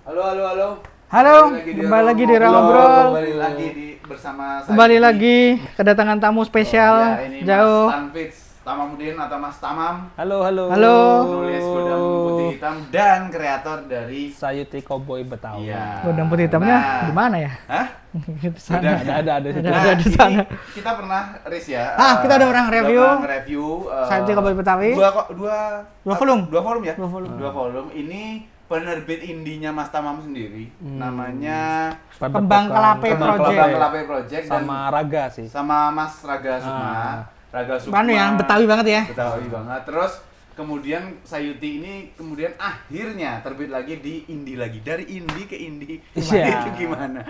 Halo, halo, halo. Halo, kembali lagi di Ruang Ngobrol. Kembali lagi bersama saya. Kembali lagi kedatangan tamu spesial ini jauh. Mas Tanfits Tamamudin atau Mas Tamam. Halo, halo. Halo. Penulis Godam Putih Hitam dan kreator dari Sayuti Cowboy Betawi. Iya. Godam putih hitamnya Nah. di mana ya? Hah? Di sana. Ada situ. Ada di sana. ini kita pernah rilis ya. Kita udah pernah review. Review. Sayuti Cowboy Betawi. Dua volume. Dua volume ya? Dua volume. Dua volume. Ini penerbit indinya Mas Tamam sendiri. Namanya Kembang Kelape Project. Kembang Kelape Project dan Sama Raga sih. sama Mas Raga Sukma. Raga Sukma. Mana ya? Betawi banget ya. Betawi banget. Terus kemudian Sayuti ini kemudian akhirnya terbit lagi di indie lagi. Dari indie ke indie. Iya. Itu gimana?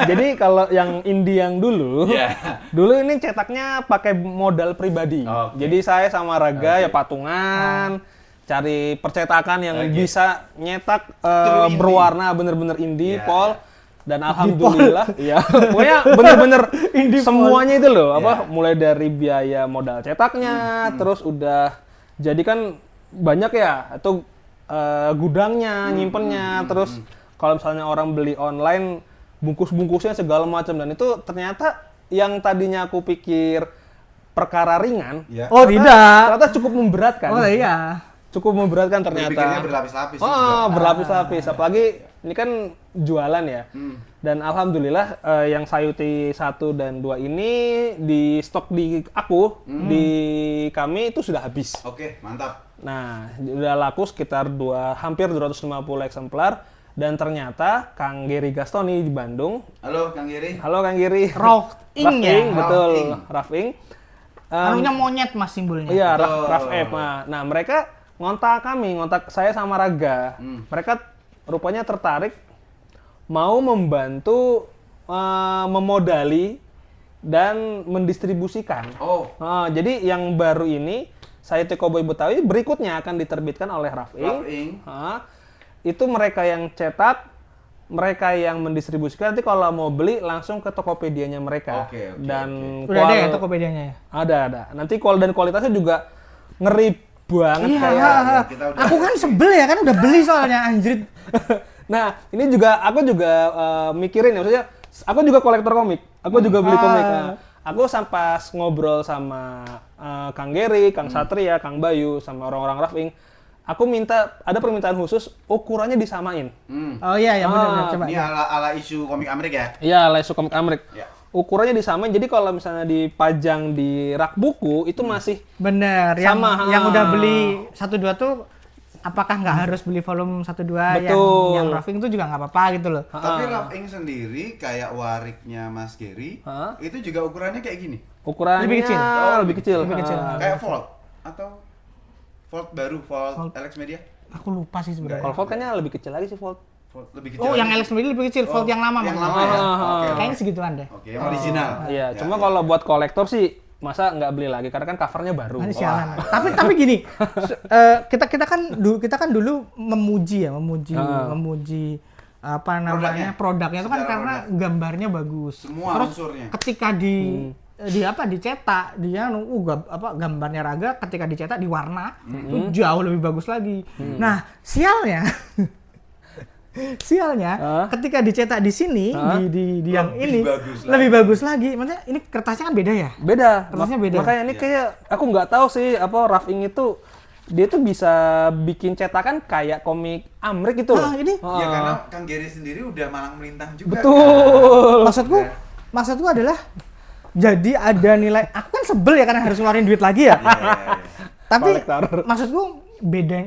Jadi kalau yang indie yang dulu, Iya. dulu ini cetaknya pakai modal pribadi. Oke. Jadi saya sama Raga Oke. ya patungan, cari percetakan yang Oke. bisa nyetak True indie. berwarna bener-bener indie, Iya. Pol. Dan alhamdulillah, ya pokoknya bener-bener semuanya itu loh, Iya. mulai dari biaya modal cetaknya, terus udah jadi kan banyak ya, itu gudangnya, nyimpennya, terus kalau misalnya orang beli online, bungkus-bungkusnya segala macam, dan itu ternyata yang tadinya aku pikir perkara ringan, Ya. Oh, tidak. ternyata cukup memberatkan. Oh iya. Cukup memberatkan ternyata. Berpikirnya berlapis-lapis Oh, juga. berlapis-lapis. Apalagi ini kan jualan ya. Dan alhamdulillah yang Sayuti 1 dan 2 ini di stok di aku, di kami itu sudah habis. Oke, mantap. Nah, udah laku sekitar hampir 250 eksemplar. Dan ternyata Kang Geri Gastoni di Bandung. Halo Kang Giri. Halo Kang Geri. Rafing ya? Betul. Rafing. Rafing. Anunya monyet Mas simbolnya. Iya, Betul. Raf F. Nah, mereka ngontak saya sama Raga. Mereka rupanya tertarik mau membantu memodali dan mendistribusikan. Oh, Jadi yang baru ini Sayuti Cowboy Betawi berikutnya akan diterbitkan oleh Rafing. Rafing. Itu mereka yang cetak, mereka yang mendistribusikan. Nanti kalau mau beli langsung ke Tokopedia-nya mereka. Oke, Dan Udah ada ya Tokopedia-nya ya? ada. Nanti dan kualitasnya juga ngeri banget Iya. kayak. kita udah- Aku kan sebel ya kan udah beli soalnya anjrit. Nah, ini juga aku juga mikirin ya, maksudnya aku juga kolektor komik. Aku juga beli komik. Nah, aku pas ngobrol sama Kang Geri, Kang Satria, Kang Bayu sama orang-orang Rafing, aku minta ada permintaan khusus ukurannya disamain. Oh iya ya benar coba. Ini ala isu komik Amerika ya? Iya, lesu komik Amrik. Ya. Ukurannya disamain. Jadi kalau misalnya dipajang di rak buku itu masih Bener, yang Sama, yang udah beli 1-2 tuh apakah nggak harus beli volume 1-2 Betul. yang Rafing itu juga nggak apa-apa gitu loh. Tapi Rafing sendiri kayak wariknya Mas Giri, itu juga ukurannya kayak gini. ukurannya Lebih kecil? lebih kecil. Lebih kecil. Kayak Volt atau Volt baru, Volt Alex Media. Aku lupa sih sebenarnya. Kalau Volt kayaknya lebih kecil lagi sih Volt. Volt lebih kecil. Oh, yang lagi. Alex Media lebih kecil, Volt yang lama Yang maksudnya. lama ya. Oke. Kayaknya segituan deh. Oke, yang original. Iya, Ya, cuma ya. kalau buat kolektor sih masa nggak beli lagi karena kan covernya baru. Ini sialan. Tapi gini, kita kan dulu memuji apa namanya produknya itu kan Secara karena gambarnya bagus. Semua Terus unsurnya. ketika dicetak dia gambarnya Raga ketika dicetak di warna itu jauh lebih bagus lagi. Nah, sialnya ketika dicetak di sini di yang Lebih ini bagus lebih bagus lagi. Maksudnya ini kertasnya kan beda ya? Beda. Kertasnya beda. Makanya ini kayak aku nggak tahu sih Rafing itu dia tuh bisa bikin cetakan kayak komik Amrik gitu loh. Ini Ya karena Kang Giri sendiri udah malang melintang juga. Betul. maksudku adalah jadi ada nilai. Aku kan sebel ya karena harus ngeluarin duit lagi ya. Kan? Tapi Kolektor. maksudku beda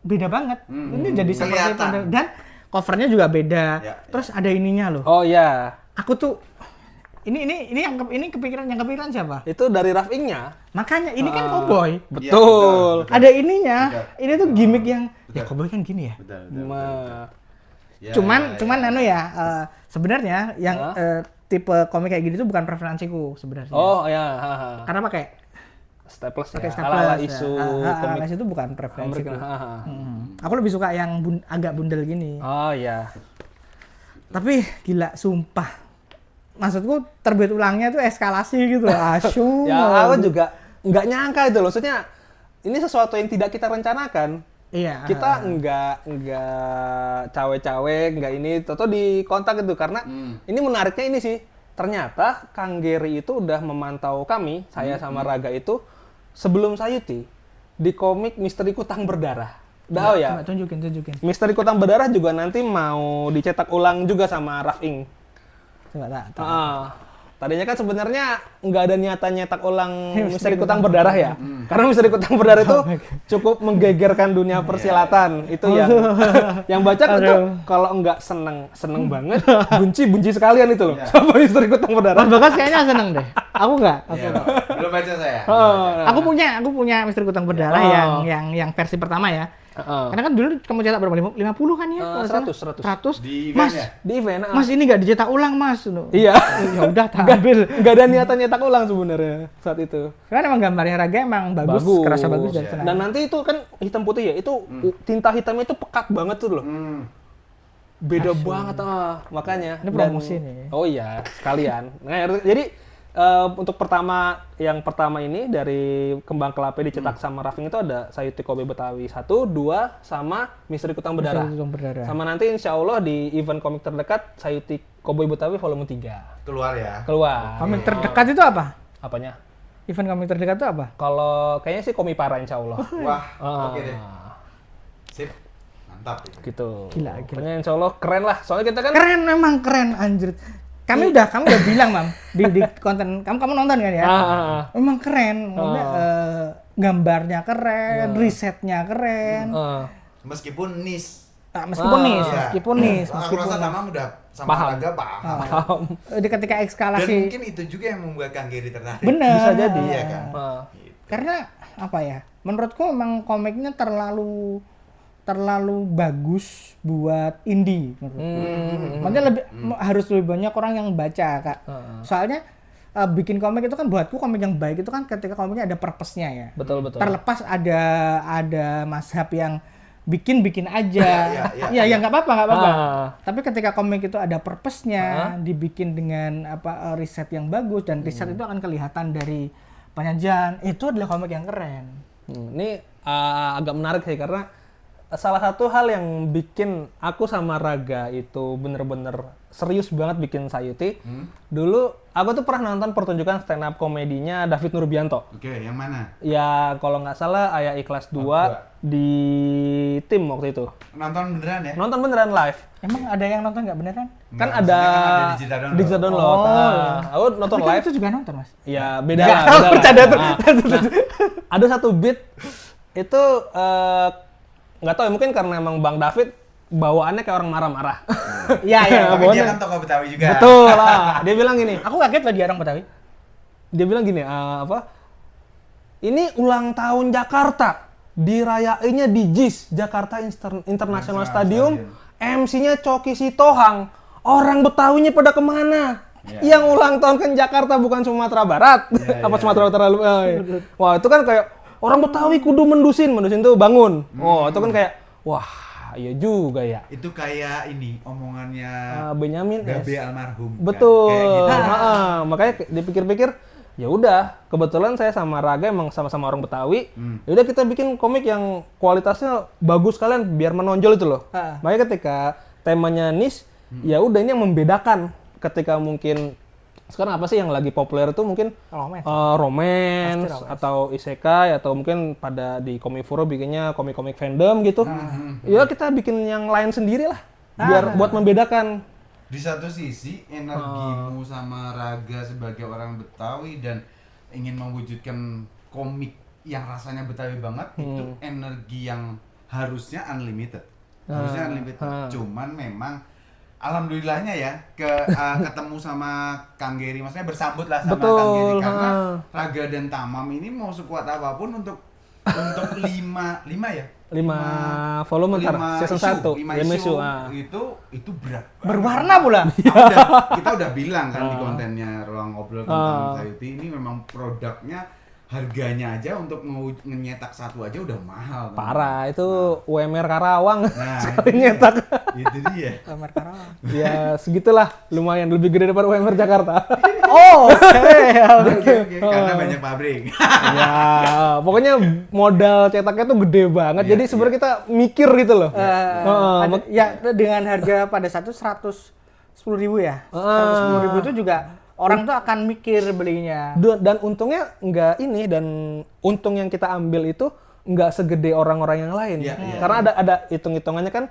beda banget. Ini jadi seperti itu Kelihatan. dan covernya juga beda. Ya, Terus ada ininya loh. Oh iya. Aku tuh ini kepikiran siapa? Itu dari Rafingnya. Makanya ini kan cowboy. Betul. betul. Ada ininya. Betul. Ini tuh gimmick yang ya cowboy kan gini ya. Betul. Ya, cuman ya. Sebenarnya yang tipe komik kayak gini tuh bukan preferensiku sebenarnya. Oh iya. Karena pakai Staples pakai ya. staples. Ala-ala isu komik Ala-ala itu bukan preferensiku. Amrik. Aku lebih suka yang agak bundel gini. Oh iya. Tapi gila sumpah. Maksudku terbit ulangnya tuh eskalasi gitu loh. Asyuk. Ya aku juga nggak nyangka itu loh. Maksudnya ini sesuatu yang tidak kita rencanakan. Iya. Kita nggak cawe-cawe, nggak ini, toto di kontak gitu karena ini menariknya ini sih. Ternyata Kang Gary itu udah memantau kami, saya sama Raga itu sebelum Sayuti di komik Misteri Kutang Berdarah. Udah tahu ya? Coba tunjukin. Misteri Kutang Berdarah juga nanti mau dicetak ulang juga sama Raf Ing. Coba tak. Tadinya kan sebenarnya nggak ada niatan nyetak ulang Misteri Kutang Berdarah ya. Karena Misteri Kutang Berdarah itu cukup menggegerkan dunia persilatan. Itu yang baca itu kalau nggak seneng banget, benci sekalian itu loh. Sama Misteri Kutang Berdarah. Mas Bagas kayaknya seneng deh. Aku enggak. Iya, belum baca saya. Aku punya Misteri Kutang Berdarah yang versi pertama ya. Karena kan dulu kamu cetak berapa? 50 kan ya? 100. 100. Di Mas, event ya? Di event. Mas ini nggak dicetak ulang Mas. Iya. Ya udah ambil. Nggak ada niatan nyetak ulang sebenarnya saat itu. Karena emang gambarnya Raga emang bagus. Kerasa bagus dari sana. Dan nanti itu kan hitam putih ya, itu tinta hitamnya itu pekat banget tuh loh. Beda banget makanya. Ini promosi nih. Oh iya, sekalian. Nah, jadi untuk yang pertama ini dari Kembang Kelape dicetak sama Rafing itu ada Sayuti Kobe Betawi 1, 2 sama Misteri Kutang Berdarah. Misteri Kutang Berdarah. Sama nanti insya Allah di event komik terdekat Sayuti Kobe Betawi volume 3. Keluar ya. Keluar. Komik terdekat itu apa? Apanya? Event komik terdekat itu apa? Kalau kayaknya sih Komipara insya Allah. Wah, oke deh. Sip. Mantap itu. Gitu. Gila. Pokoknya insya Allah keren lah. Soalnya kita kan Keren, memang keren anjir. Kamu udah bilang, Mam, di konten kamu nonton kan ya? Memang keren. Maksudnya, gambarnya keren, risetnya keren. Meskipun niche. Meskipun nis. Aku rasa Tamam udah sama Paham. Raga paham. Di ketika Dan ekskalasi. mungkin itu juga yang membuat Kang Gary tertarik. Bener. bisa jadi. Iya kan? Karena apa ya? Menurutku memang komiknya terlalu bagus buat indie menurutku. Makanya harus lebih banyak orang yang baca, Kak. Soalnya bikin komik itu kan buatku komik yang baik itu kan ketika komiknya ada purpose-nya ya. Betul. Terlepas ada mazhab yang bikin aja. Ya nggak apa-apa. Tapi ketika komik itu ada purpose-nya, dibikin dengan riset yang bagus dan riset itu akan kelihatan dari penyajian. Itu adalah komik yang keren. Ini agak menarik sih karena salah satu hal yang bikin aku sama Raga itu bener-bener serius banget bikin Sayuti. Dulu aku tuh pernah nonton pertunjukan stand up komedinya David Nurbianto. Oke, yang mana? Ya kalau nggak salah Ayah Ikhlas 2 di tim waktu itu. Nonton beneran ya? Nonton beneran live. Emang ada yang nonton nggak beneran? Kan Nggak, ada maksudnya kan ada digital download. Aku nonton Tapi kan live. itu juga nonton, Mas. Ya beda lah. Bercanda tuh. Ada satu beat itu nggak tahu ya, mungkin karena emang Bang David bawaannya kayak orang marah-marah. Iya. Tapi dia kan tokoh Betawi juga. Betul lah. Dia bilang gini. Aku kaget loh dia orang Betawi. Dia bilang gini, ini ulang tahun Jakarta, dirayainnya di JIS, Jakarta International Stadium, MC-nya Coki Sitohang. Orang Betawinya pada kemana? Yang ulang tahun kan Jakarta bukan Sumatera Barat. Sumatera Utara? Wah, itu kan kayak orang Betawi kudu mendusin tuh bangun. Oh, itu kan kayak, wah, iya juga ya. Itu kayak ini omongannya Benyamin Gabe almarhum. Betul. Kan? Kayak gitu. Makanya dipikir-pikir, ya udah, kebetulan saya sama Raga emang sama-sama orang Betawi. Ya udah kita bikin komik yang kualitasnya bagus kalian biar menonjol itu loh. Makanya ketika temanya niche, ya udah ini yang membedakan. Ketika mungkin sekarang apa sih yang lagi populer itu mungkin romance atau isekai atau mungkin pada di Komifuro bikinnya komik-komik fandom gitu. Ya kita bikin yang lain sendiri lah biar buat membedakan. Di satu sisi energimu sama Raga sebagai orang Betawi dan ingin mewujudkan komik yang rasanya Betawi banget itu energi yang harusnya unlimited. Cuman memang alhamdulillahnya ya ketemu sama Kang Gary, maksudnya bersambut lah sama Kang Gary karena Raga dan Tamam ini mau sekuat apapun untuk 5 volume season 1 5 isu itu berat banget. Berwarna pula. Kita udah bilang kan di kontennya Ruang Ngobrol tentang Sayuti ini memang produknya harganya aja untuk mau nyetak satu aja udah mahal. Parah, itu UMR Karawang Nah, sekali itu nyetak. Itu dia. Kamar Karawang. Ya segitulah, lumayan lebih gede daripada UMR Jakarta. Oh, Oke. Karena banyak pabrik. Ya, pokoknya modal cetaknya tuh gede banget. Iya, Jadi sebenarnya kita mikir gitu loh. ya dengan harga pada satu 110.000 ya. 110.000 itu juga orang tuh akan mikir belinya. Dan untungnya nggak ini, dan untung yang kita ambil itu nggak segede orang-orang yang lain. Iya, iya. Karena ada hitung-hitungannya kan,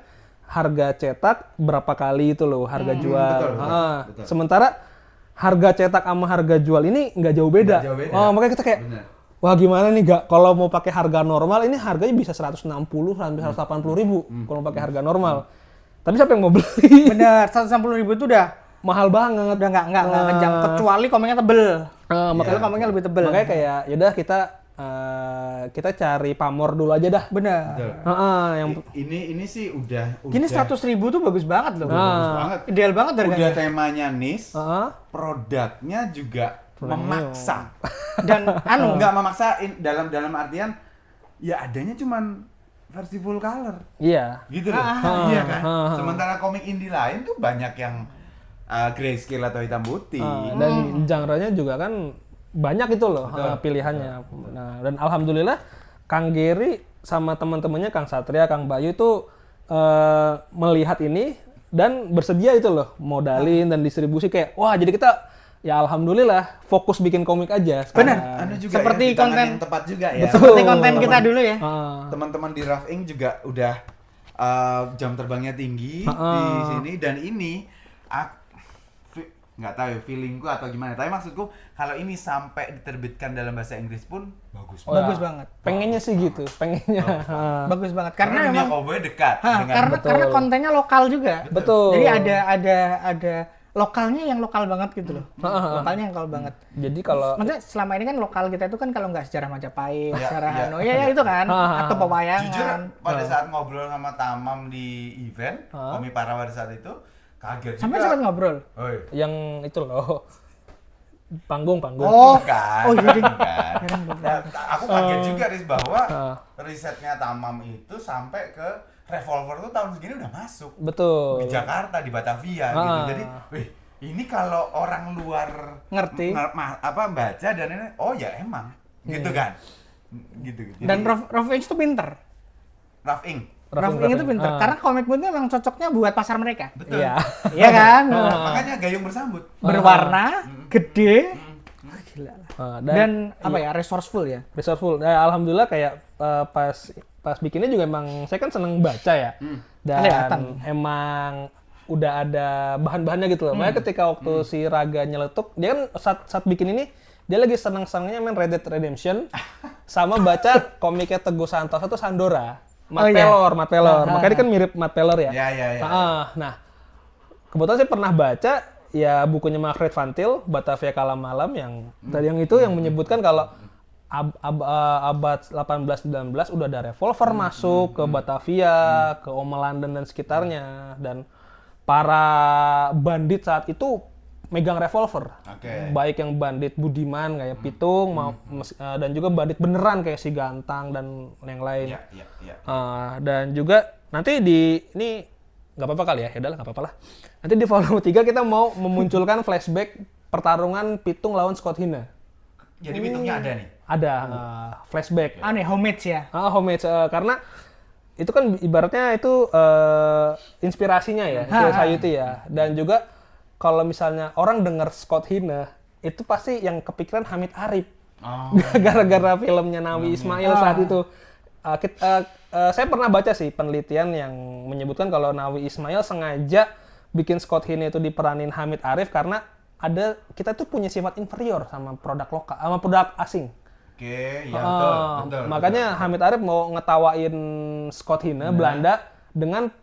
harga cetak berapa kali itu loh harga jual. betul. Sementara harga cetak sama harga jual ini nggak jauh beda. Nggak jauh beda. Oh, makanya kita kayak, Bener. wah gimana nih, gak kalau mau pakai harga normal ini harganya bisa 160 sampai 180 ribu kalau mau pakai harga normal. Tapi siapa yang mau beli? Bener, 160.000 itu udah Mahal banget. nggak kencang, kecuali komiknya tebel. Makanya Komiknya lebih tebel. Makanya kayak yaudah kita cari pamor dulu aja dah. Bener. Betul. Yang Ini sih udah Gini 100.000 tuh bagus banget loh. bagus banget. Ideal banget Udah harganya. temanya niche, Heeh. produknya juga memaksa. Dan Nggak memaksa dalam artian ya adanya cuman versi full color. Iya. Gitu loh. Iya kan? Sementara komik indie lain tuh banyak yang grayscale atau hitam putih. Dan genre-nya juga kan banyak itu loh pilihannya. Nah, dan alhamdulillah Kang Geri sama teman-temannya Kang Satria, Kang Bayu itu melihat ini dan bersedia itu loh modalin dan distribusi, kayak wah, jadi kita ya alhamdulillah fokus bikin komik aja. Bener. Anu juga Seperti ya, di tangan konten- yang tepat juga ya. seperti konten kita dulu ya. Teman-teman di Rough Ink juga udah jam terbangnya tinggi di sini, dan ini nggak tahu ya feelingku atau gimana, tapi maksudku kalau ini sampai diterbitkan dalam bahasa Inggris pun bagus Bagus banget. Pengennya sih gitu, pengennya. Bagus banget karena karena dunia memang cowboy dekat dengan karena kontennya lokal juga. Betul. Jadi ada lokalnya yang lokal banget gitu loh. Lokalnya yang lokal banget. Jadi kalau Maksudnya selama ini kan lokal kita itu kan kalau nggak sejarah Majapahit, sejarah Hanoi, ya itu kan, atau jujur pewayangan. pada saat ngobrol sama Tamam di event Komi Para pada saat itu kaget Sampai juga. sempat ngobrol. Oi, yang itu loh, panggung. Oh, bukan. oh jadi Bukan. Nah, aku kaget juga Riz bahwa risetnya Tamam itu sampai ke Revolver tuh tahun segini udah masuk Betul. di Jakarta, di Batavia gitu. Jadi, wih, ini kalau orang luar Ngerti. baca dan ini, oh ya emang gitu kan. Gitu. dan Rough Ink itu pinter. Rough Ink. Rough Ink itu pinter karena komik book itu memang cocoknya buat pasar mereka. Betul. Iya. Iya kan? Makanya gayung bersambut. Berwarna, gede, gila lah. Dan Dan apa ya, resourceful ya. resourceful. Nah, alhamdulillah kayak pas bikinnya juga emang saya kan seneng baca ya. Dan Kelihatan. emang udah ada bahan-bahannya gitu loh. Makanya ketika waktu si Raga nyeletuk, dia kan saat bikin ini dia lagi seneng-senengnya main Red Dead Redemption sama baca komiknya Teguh Santoso tuh Sandora. Matt Pelor. Makanya dia kan mirip Matt Pelor ya. Iya. Nah, kebetulan saya pernah baca ya bukunya Margaret Van Til, Batavia Kala Malam, yang tadi yang itu yang menyebutkan kalau abad 18-19 udah ada revolver masuk ke Batavia, ke Oma London dan sekitarnya, dan para bandit saat itu megang revolver. Oke. Baik yang bandit budiman kayak Pitung dan juga bandit beneran kayak si Gantang dan yang lain. Iya. Dan juga nanti ini nggak apa-apa kali ya, udahlah nggak apa-apa lah. Nanti di volume 3 kita mau memunculkan flashback pertarungan Pitung lawan Scott Hina. Jadi Pitungnya ada nih. Ada flashback. Aneh, homage ya. Homage karena itu kan ibaratnya itu inspirasinya ya, Sayuti ya. Dan juga kalau misalnya orang dengar Scott Hina, itu pasti yang kepikiran Hamid Arif. Gara-gara filmnya Nawi Ismail saat itu. Saya pernah baca sih penelitian yang menyebutkan kalau Nawi Ismail sengaja bikin Scott Hina itu diperanin Hamid Arif karena kita tuh punya sifat inferior sama produk lokal, sama produk asing. Oke, ya betul. Makanya Hamid Arif mau ngetawain Scott Hina Belanda dengan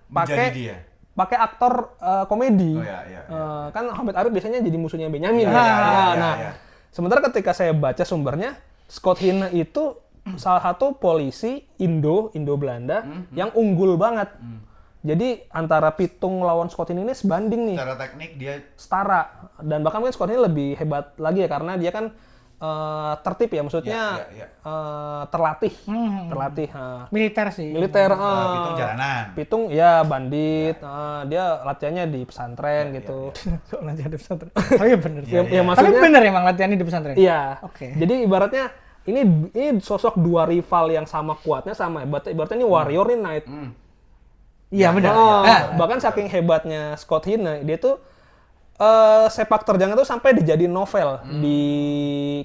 pakai aktor komedi. Oh iya. Kan Hamid Arif biasanya jadi musuhnya Benyamin. Iya. Sementara ketika saya baca sumbernya, Scott Hina itu salah satu polisi Indo Belanda yang unggul banget. Jadi antara Pitung lawan Scott Hina ini sebanding nih. Secara teknik dia Setara. Dan bahkan mungkin Scott Hina lebih hebat lagi ya karena dia kan tertib ya, maksudnya terlatih. Militer sih. Militer. Pitung jalanan. Pitung ya bandit. Dia latihannya di pesantren gitu. Kok latihan di pesantren? Oh iya bener. Ya Tapi maksudnya bener emang latihannya di pesantren? iya. Oke. Jadi ibaratnya ini sosok dua rival yang sama kuatnya, sama hebatnya. Ibaratnya ini warrior nih knight. Iya benar. Bahkan saking hebatnya Scott Hine, dia tuh sepak terjangnya tuh sampai dijadiin novel di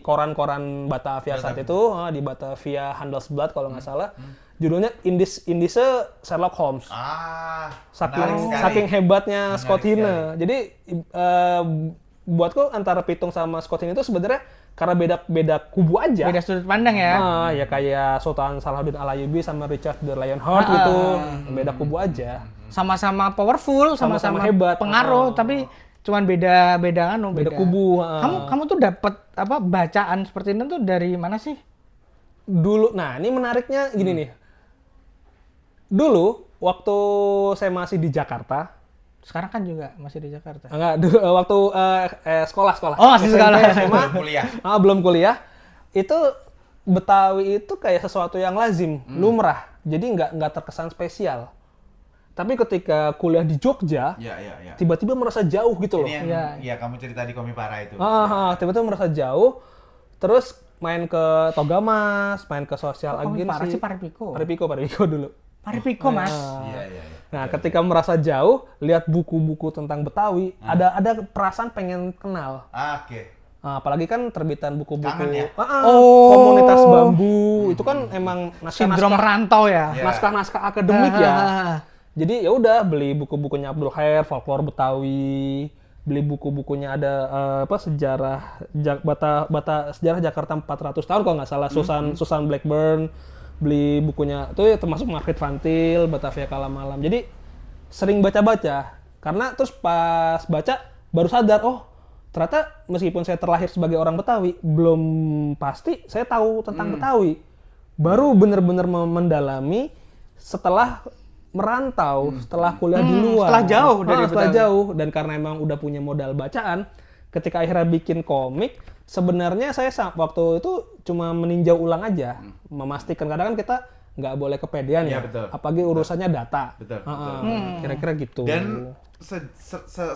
koran-koran Batavia saat itu, di Batavia Handelsblad kalau nggak salah. Judulnya Indische Sherlock Holmes. Saking hebatnya Scott Hine. Jadi buatku antara Pitung sama Scott Hine itu sebenarnya karena beda kubu aja. Beda sudut pandang ya. Ya kayak Sultan Salahuddin Al-Ayyubi sama Richard the Lionheart gitu. Beda kubu aja. Sama-sama powerful, sama-sama hebat. Pengaruh, tapi cuman beda kubu. Kamu tuh dapat bacaan seperti itu tuh dari mana sih? Dulu, nah ini menariknya gini nih. Dulu waktu saya masih di Jakarta. Sekarang kan juga masih di Jakarta. Enggak, waktu sekolah. Oh, masih sekolah. SMA, kuliah. Belum kuliah. Itu Betawi itu kayak sesuatu yang lazim, lumrah. Jadi nggak terkesan spesial. Tapi ketika kuliah di Jogja, tiba-tiba merasa jauh gitu loh. Ini yang kamu cerita di Komipara itu. Tiba-tiba merasa jauh, terus main ke Togamas, main ke sosial agensi. Paripiko dulu. Paripiko, Mas. Iya. Nah, ketika merasa jauh, lihat buku-buku tentang Betawi, ada perasaan pengen kenal. Oke. Apalagi kan terbitan buku-buku Kangen ya? Komunitas Bambu, itu kan emang Sindrom rantau ya. Naskah-naskah akademik ya. Jadi ya udah beli buku-bukunya Abdul Khair, folklore Betawi, beli buku-bukunya ada sejarah sejarah Jakarta 400 tahun kalau nggak salah, Susan Blackburn, beli bukunya itu ya, termasuk Market Fantil, Batavia Kala Malam. Jadi sering baca-baca, karena terus pas baca baru sadar, oh ternyata meskipun saya terlahir sebagai orang Betawi, belum pasti saya tahu tentang Betawi. Baru bener-bener mendalami setelah merantau, setelah kuliah di luar. Setelah jauh. Dan karena emang udah punya modal bacaan, ketika akhirnya bikin komik, sebenarnya saya waktu itu cuma meninjau ulang aja, memastikan. Kadang kan kita nggak boleh kepedean ya, betul. Apalagi urusannya data. Betul. Kira-kira gitu. Dan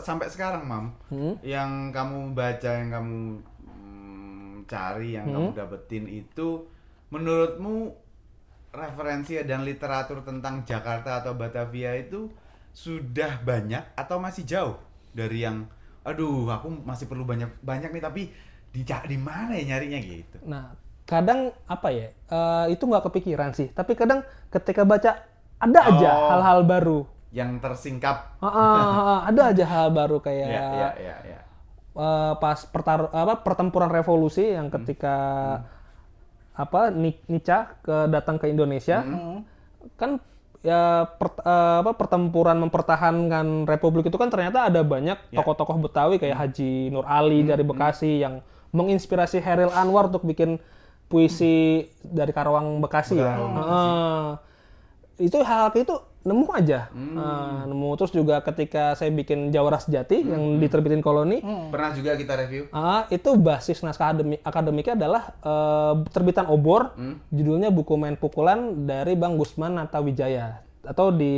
sampai sekarang, Mam, yang kamu baca, yang kamu cari, yang kamu dapetin itu, menurutmu referensi dan literatur tentang Jakarta atau Batavia itu sudah banyak atau masih jauh dari yang aku masih perlu banyak nih, tapi di mana ya nyarinya gitu. Nah, kadang itu nggak kepikiran sih, tapi kadang ketika baca ada aja hal-hal baru yang tersingkap. Ada aja hal baru kayak pas pertempuran revolusi yang ketika Nietzsche datang ke Indonesia, kan ya pertempuran mempertahankan Republik itu kan ternyata ada banyak tokoh-tokoh Betawi kayak Haji Nur Ali dari Bekasi yang menginspirasi Hairil Anwar untuk bikin puisi dari Karawang Bekasi ya. Itu hal itu nemu aja, nemu. Terus juga ketika saya bikin Jawara Sejati yang diterbitin Koloni, pernah juga kita review. Itu basis naskah akademiknya adalah terbitan Obor, judulnya Buku Main Pukulan dari Bang Gusman Natawijaya, atau di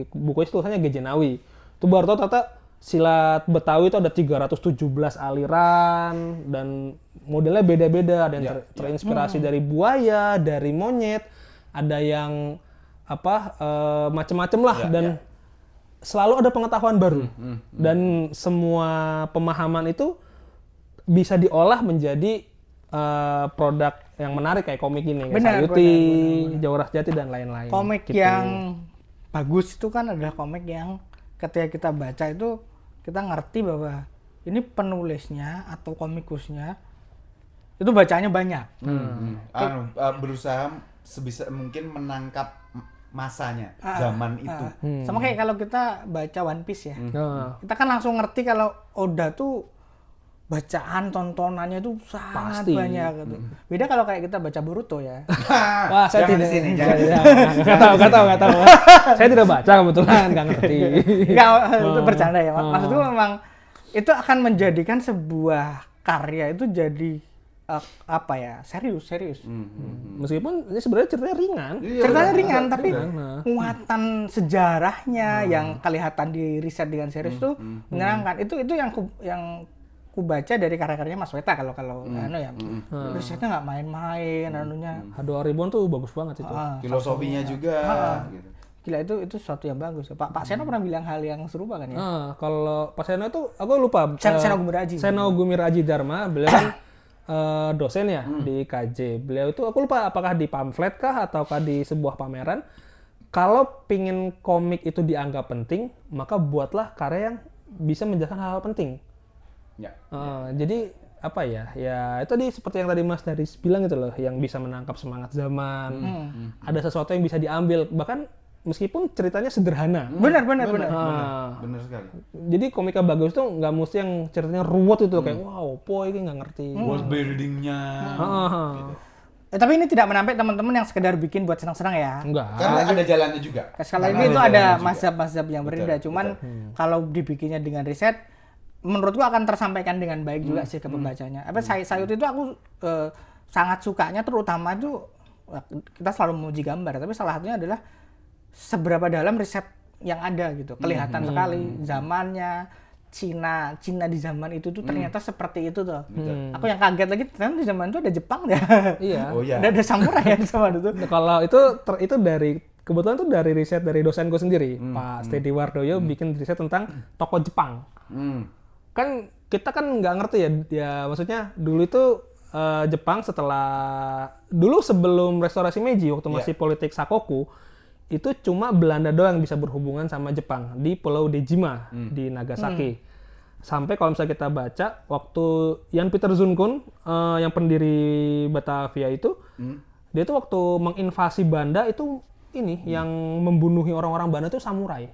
buku itu tulisannya Gejenawi. Itu baru tahu ternyata silat Betawi itu ada 317 aliran dan modelnya beda-beda. Ada yang terinspirasi dari buaya, dari monyet, ada yang macam-macam lah, dan selalu ada pengetahuan baru, dan semua pemahaman itu bisa diolah menjadi produk yang menarik kayak komik ini, kayak Sayuti, Jawara Sejati dan lain-lain. Komik gitu. Yang bagus itu kan adalah komik yang ketika kita baca itu kita ngerti bahwa ini penulisnya atau komikusnya itu bacaannya banyak. Berusaha sebisa mungkin menangkap masanya, zaman itu. Sama kayak kalau kita baca One Piece ya. Kita kan langsung ngerti kalau Oda tuh bacaan tontonannya tuh sangat banyak gitu. Beda kalau kayak kita baca Boruto ya. Wah, saya tidak sini. Enggak tahu. Saya tidak baca kebetulan, enggak ngerti. Enggak, itu bercanda ya. Maksudku memang itu akan menjadikan sebuah karya itu jadi apa ya, serius. Meskipun ini sebenarnya ceritanya ringan. Iya, Ceritanya ringan, tapi Nah. muatan sejarahnya yang kelihatan di riset dengan serius tuh menyenangkan. Itu yang ku baca dari karya-karyanya Mas Weta kalau risetnya nggak main-main anunya. H2O Reborn tuh bagus banget itu. Filosofinya juga gitu. Gila, itu sesuatu yang bagus. Pak Seno pernah bilang hal yang serupa kan ya? Kalau Pak Seno itu aku lupa. Seno Gumiraji. Seno Gumiraji Dharma, beliau kan dosen ya di KJ. Beliau itu aku lupa apakah di pamflet kah ataukah di sebuah pameran. Kalau pingin komik itu dianggap penting, maka buatlah karya yang bisa menjelaskan hal-hal penting. Ya. Jadi apa ya? Ya itu seperti yang tadi Mas Daris bilang gitu loh, yang bisa menangkap semangat zaman. Ada sesuatu yang bisa diambil, bahkan meskipun ceritanya sederhana. Benar. Benar sekali. Jadi komika bagus tuh nggak mesti yang ceritanya ruwet itu kayak wow, ini nggak ngerti. World buildingnya. Gitu. Tapi ini tidak menampik teman-teman yang sekedar bikin buat senang-senang ya. Enggak. Karena ada jalannya juga. Sekali lagi itu ada mazhab-mazhab yang berbeda. Cuman kalau dibikinnya dengan riset, menurutku akan tersampaikan dengan baik juga sih ke pembacanya. Sayut itu aku sangat sukanya, terutama itu kita selalu memuji gambar, tapi salah satunya adalah seberapa dalam riset yang ada gitu. Kelihatan sekali zamannya Cina di zaman itu tuh ternyata seperti itu tuh. Aku yang kaget lagi ternyata di zaman itu ada Jepang ya. Iya. Oh iya. Ada samurai ya di zaman itu. Kalau itu dari kebetulan tuh dari riset dari dosenku sendiri, Pak Steady Wardoyo bikin riset tentang tokoh Jepang. Kan kita kan nggak ngerti ya maksudnya dulu itu Jepang dulu sebelum restorasi Meiji waktu masih politik Sakoku itu cuma Belanda doang yang bisa berhubungan sama Jepang di Pulau Dejima di Nagasaki. Sampai kalau misalnya kita baca waktu Jan Pieter Zoon-kun yang pendiri Batavia itu dia tuh waktu menginvasi Banda itu yang membunuhi orang-orang Banda itu samurai.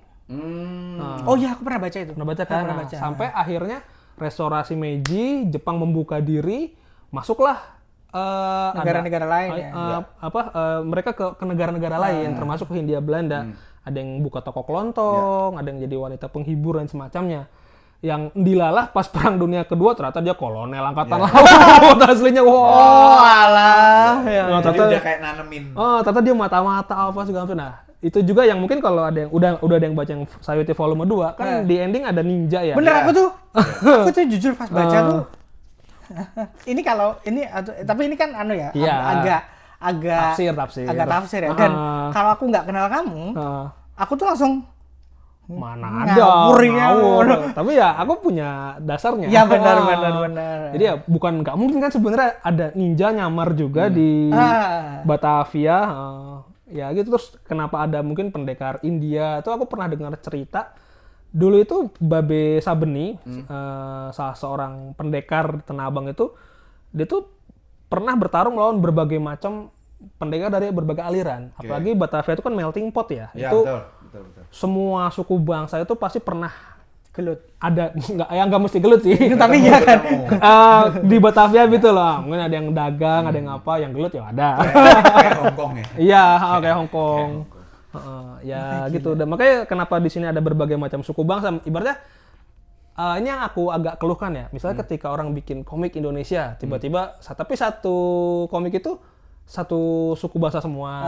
Oh iya, aku pernah baca itu. Pernah baca kan? Sampai akhirnya restorasi Meiji, Jepang membuka diri, masuklah negara-negara lain mereka ke negara-negara lain, termasuk ke Hindia Belanda. Ada yang buka toko kelontong, ada yang jadi wanita penghibur dan semacamnya. Yang dilalah pas Perang Dunia Kedua ternyata dia kolonel angkatan laut aslinya. Alah. Jadi udah kayak nanemin. Ternyata dia mata-mata apa segala macam. Nah, itu juga yang mungkin kalau ada yang udah ada yang baca yang Sayuti volume 2 kan di ending ada ninja ya. Bener, aku tuh jujur pas baca tuh ini tapi ini kan agak tafsir ya. Dan kalau aku nggak kenal kamu, aku tuh langsung mana ada ngawur. Tapi ya aku punya dasarnya. Ya benar. Jadi ya bukan nggak mungkin kan sebenarnya ada ninja nyamar juga di Batavia. Ya gitu, terus kenapa ada mungkin pendekar India? Itu aku pernah dengar cerita. Dulu itu Babe Sabeni, salah seorang pendekar Tanah Abang itu, dia tuh pernah bertarung melawan berbagai macam pendekar dari berbagai aliran. Apalagi Batavia itu kan melting pot ya. Ya itu betul. semua suku bangsa itu pasti pernah gelut. Ada nggak mesti gelut sih. Tapi ya kan. Di Batavia gitu loh. Mungkin ada yang dagang, ada yang apa, yang gelut ya ada. Kayak Hongkong ya. Iya, kayak Hongkong. Ya gitu. Dan makanya kenapa di sini ada berbagai macam suku bangsa. Ibaratnya ini yang aku agak keluhkan ya. Misalnya ketika orang bikin komik Indonesia, tiba-tiba tapi satu komik itu satu suku bangsa semua.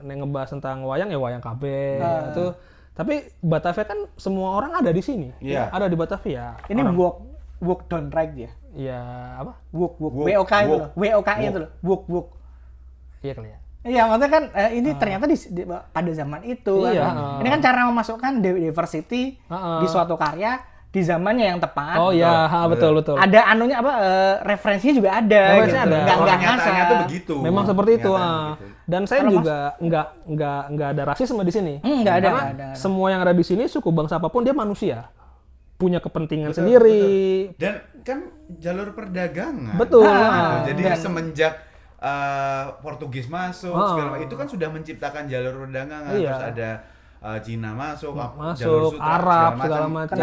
Ngebahas tentang wayang ya wayang KB itu. Tapi Batavia kan semua orang ada di sini. Yeah. Ada di Batavia. Ini walk down right ya? Iya, apa? Walk. WOK itu loh. WOK itu loh. Walk. Iya kali ya. Iya, maksudnya kan ini ternyata pada zaman itu. Iya. Kan. Ini kan cara memasukkan diversity di suatu karya di zamannya yang tepat. Oh iya, betul. Ada anunya referensinya juga ada. Referensinya gitu. ada. Nggak ngasal. Tuh begitu. Memang seperti itu. Gitu. Dan saya juga nggak ada rasisme di sini. Nggak ada. Karena semua yang ada di sini suku bangsa apapun dia manusia. Punya kepentingan sendiri. Betul. Dan kan jalur perdagangan. Betul. Jadi semenjak Portugis masuk segala macam itu kan sudah menciptakan jalur perdagangan. Iya. Terus ada Cina masuk, masuk, Arab segala macam.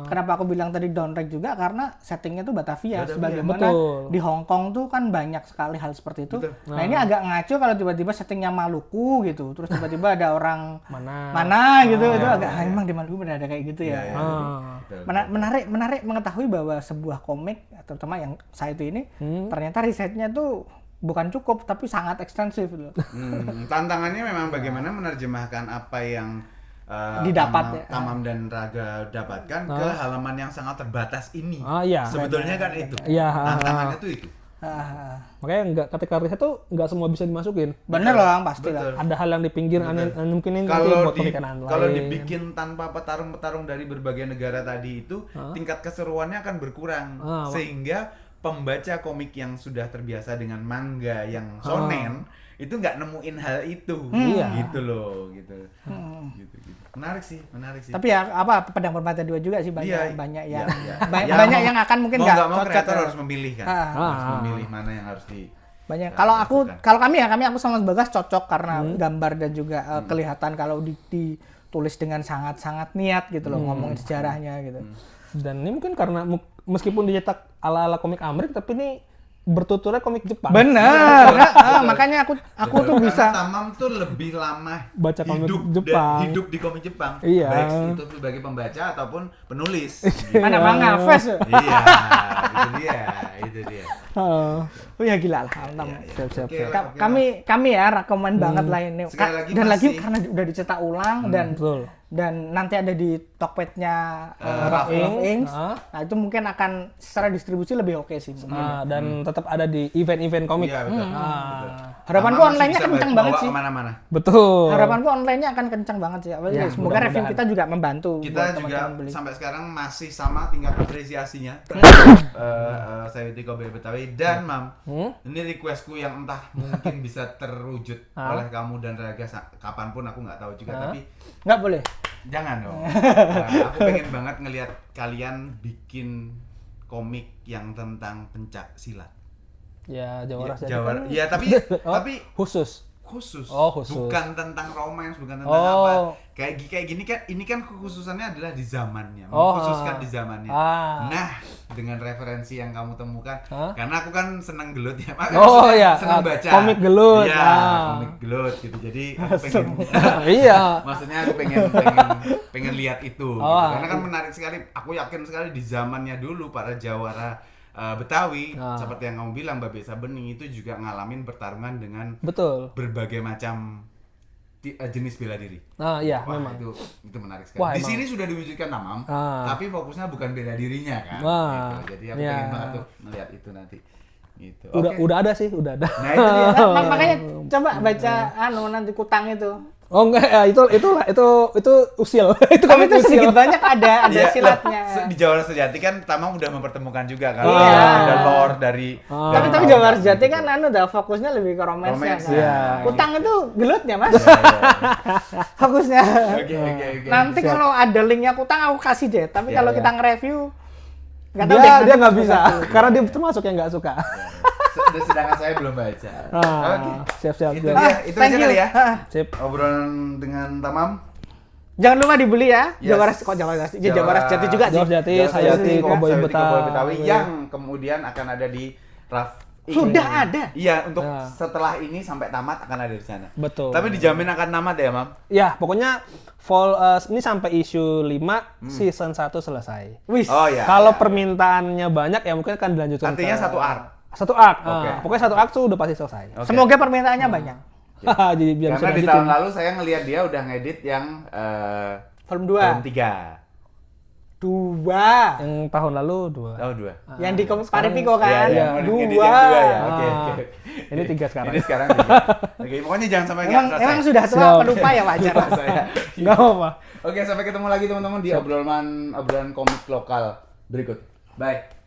Kenapa aku bilang tadi downrank juga karena settingnya tuh Batavia. Sebagaimana betul. di Hong Kong tuh kan banyak sekali hal seperti itu. Betul. Nah ini agak ngaco kalau tiba-tiba settingnya Maluku gitu, terus tiba-tiba ada orang mana gitu, itu agak emang di Maluku benar ada kayak gitu ya. Betul. Menarik mengetahui bahwa sebuah komik, terutama yang saya itu ini, ternyata risetnya tuh bukan cukup tapi sangat ekstensif loh. Tantangannya memang bagaimana menerjemahkan apa yang didapat Tamam dan Raga dapatkan ke halaman yang sangat terbatas ini. Iya. Sebetulnya kan itu. Iya. Tantangannya tuh itu. Makanya ketika riset tuh nggak semua bisa dimasukin. Bener loh, pasti lah. Ada hal yang di pinggir mungkin kalau dibikin tanpa petarung-petarung dari berbagai negara tadi itu, tingkat keseruannya akan berkurang. Sehingga pembaca komik yang sudah terbiasa dengan manga yang shonen itu nggak nemuin hal itu, gitu loh, gitu. Menarik sih. Tapi ya apa pedang bermata dua juga sih banyak yang Ya, banyak yang akan mungkin nggak cocok. Kreator harus memilih kan, harus memilih mana yang harus di. Banyak. Kalau kami aku sama Mas Bagas cocok karena gambar dan juga kelihatan kalau ditulis dengan sangat-sangat niat gitu loh, ngomongin sejarahnya gitu. Dan ini mungkin karena meskipun dicetak ala-ala komik Amerika, tapi ini bertuturnya komik Jepang. Bener. Makanya aku tuh bisa. Tamam tuh lebih lama baca komik Jepang. Hidup di komik Jepang. Iya. Baik itu sebagai pembaca ataupun penulis. Mana manga fest. Iya, itu dia. Oh ya gila lah. Siap. Kami ya rekomen banget lah ini. Dan lagi karena udah dicetak ulang dan nanti ada di Tokped-nya Rough Inks. Nah, itu mungkin akan secara distribusi lebih oke sih. Dan tetap ada di event-event komik. Iya, betul. Harapanku online-nya kencang banget sih. Kemana-mana. Betul. Harapanku online-nya akan kencang banget sih. Semoga review kita juga membantu. Kita juga sampai sekarang masih sama tingkat apresiasinya. Saya di Kobe Betawi dan Mam. Ini requestku yang entah mungkin bisa terwujud oleh kamu dan Raga kapanpun aku nggak tahu juga, tapi nggak boleh. Jangan dong. Aku pengen banget ngelihat kalian bikin komik yang tentang pencak silat. Ya, Jawara Jati. Ya, tapi khusus. Oh, khusus. Bukan tentang romance, bukan tentang apa. Kayak gini kan, ini kan kekhususannya adalah di zamannya. Mengkhususkan di zamannya. Nah, dengan referensi yang kamu temukan, karena aku kan seneng gelut ya. Seneng baca. Komik gelut. Iya, komik gelut gitu. Jadi aku pengen maksudnya aku pengen lihat itu gitu. Karena kan menarik sekali. Aku yakin sekali di zamannya dulu para jawara Betawi, seperti yang kamu bilang, Babe Sabening itu juga ngalamin pertarungan dengan berbagai macam jenis bela diri. Memang. Itu menarik sekali. Di sini sudah diwujudkan Tamam, tapi fokusnya bukan bela dirinya kan. Gitu. Jadi aku pengen banget tuh melihat itu nanti. Gitu. Udah ada sih, udah ada. Nah, itu dia. Makanya coba baca nanti Kutang itu. Oh enggak, ya itu usil. Itu Tapi itu sedikit banyak ada silatnya. Di Jawara Sejati kan Tamam udah mempertemukan juga kan. Ada lore dari Tapi Jawara Sejati kan udah fokusnya lebih ke romance-nya. Kutang itu gelutnya, Mas. Fokusnya. Oke. Nanti kalau ada linknya Kutang aku kasih deh. Tapi kalau kita nge-review dia nggak bisa karena dia termasuk yang nggak suka. Sedangkan saya belum baca. Siap. Itu aja kali ya. Sip. Obrolan dengan Tamam. Jangan lupa dibeli ya. Jawara Sejati juga sih. Jawara Sejati, Sayati Cowboy Betawi yang kemudian akan ada di Rough Inks. Sudah ada. Iya, untuk setelah ini sampai tamat akan ada di sana. Betul. Tapi dijamin akan tamat ya, Mam? Ya, pokoknya ini sampai issue 5 season 1 selesai. Wis. Kalau permintaannya banyak ya mungkin akan dilanjutkan. Artinya satu arc. Satu arc. Pokoknya satu arc tuh udah pasti selesai. Semoga permintaannya banyak. Jadi biar karena di tahun lalu saya ngelihat dia udah ngedit yang volume 2. Volume 3. 2. Yang tahun lalu 2. Oh, 2. Yang di Paripiko kan? Iya, 2. Ya. Oke. Ini 3 sekarang. Ini sekarang 3. Oke, pokoknya jangan sampai enggak selesai. Emang sudah tua pelupa ya wajar lah saya. Enggak apa-apa. Oke, sampai ketemu lagi teman-teman di obrolan komik lokal berikut. Bye.